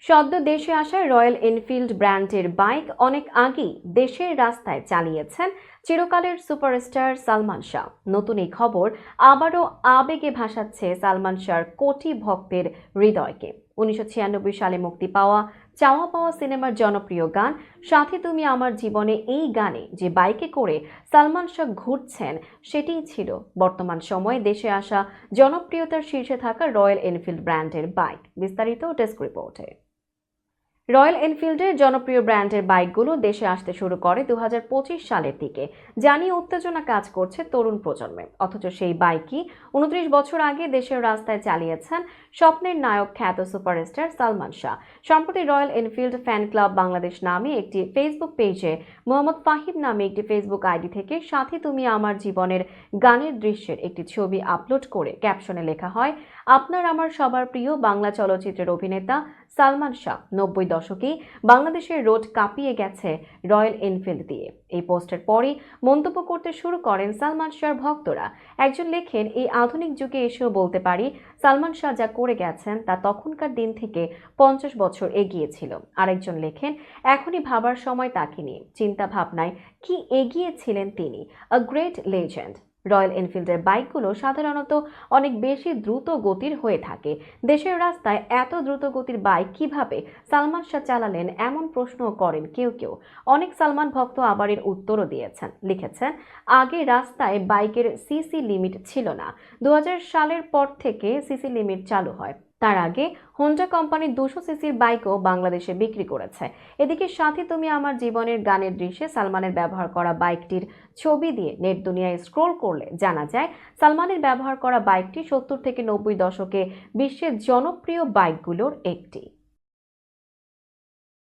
সদ্য দেশে আসা রয়্যাল এনফিল্ড ব্র্যান্ডের বাইক অনেক আগেই দেশের রাস্তায় চালিয়েছেন চিরকালের সুপারস্টার সালমান শাহ। নতুন এই খবর আবারও আবেগে ভাসাচ্ছে সালমান শাহর কোটি ভক্তের হৃদয়কে। 1996 সালে মুক্তি পাওয়া চাওয়া পাওয়া সিনেমার জনপ্রিয় গান সাথী তুমি আমার জীবনে, এই গানে যে বাইকে করে সালমান শাহ ঘুরছেন সেটিই ছিল বর্তমান সময়ে দেশে আসা জনপ্রিয়তার শীর্ষে থাকা রয়্যাল এনফিল্ড ব্র্যান্ডের বাইক। বিস্তারিত ডেস্ক রিপোর্টে। রয়্যাল এনফিল্ডের জনপ্রিয় ব্র্যান্ডের বাইকগুলো দেশে আসতে শুরু করে 2025 সালের দিকে, যা নিয়ে উত্তেজনা কাজ করছে তরুণ প্রজন্মে। অথচ সেই বাইকই 29 বছর আগে দেশের রাস্তায় চালিয়েছেন স্বপ্নের নায়ক খ্যাত সুপারস্টার সালমান শাহ। সম্প্রতি royal Enfield fan club Bangladesh নামে একটি ফেসবুক পেজে মোহাম্মদ ফাহিম নামে একটি ফেসবুক আইডি থেকে সাথী তুমি আমার জীবনের গানের দৃশ্যের একটি ছবি আপলোড করে ক্যাপশনে লেখা হয়, আপনার আমার সবার প্রিয় বাংলা চলচ্চিত্রের অভিনেতা সালমান শাহ 90 দশকেই বাংলাদেশের রোড কাঁপিয়ে গেছে রয়্যাল এনফিল্ড দিয়ে। এই পোস্টের পরই মন্তব্য করতে শুরু করেন সালমান শাহর ভক্তরা। একজন লেখেন, এই আধুনিক যুগে এসেও বলতে পারি সালমান শাহ যা করে গেছেন তা তখনকার দিন থেকে 50 বছর এগিয়ে ছিল। আরেকজন লেখেন, এখনই ভাবার সময় তাকে নিয়ে, চিন্তা ভাবনায় কি এগিয়ে ছিলেন তিনি, আ গ্রেট লেজেন্ড। রয়্যাল এনফিল্ডের বাইকগুলো সাধারণত অনেক বেশি দ্রুত গতির হয়ে থাকে। দেশের রাস্তায় এত দ্রুত গতির বাইক কিভাবে সালমান শাহ চালালেন, এমন প্রশ্নও করেন কেউ কেউ। অনেক সালমান ভক্ত আবার এর উত্তরও দিয়েছেন, লিখেছেন, আগে রাস্তায় বাইকের সিসি লিমিট ছিল না। 2000 সালের পর থেকে সিসি লিমিট চালু হয়। তার আগে হোন্ডা কোম্পানি 200 সিসির বাইকও বাংলাদেশে বিক্রি করেছে। এদিকে সাথী তুমি আমার জীবনের গানের দৃশ্যে সালমানের ব্যবহার করা বাইকটির ছবি দিয়ে নেট দুনিয়ায় স্ক্রোল করলে জানা যায়, সালমানের ব্যবহার করা বাইকটি 70 থেকে 90 দশকে বিশ্বের জনপ্রিয় বাইকগুলোর একটি।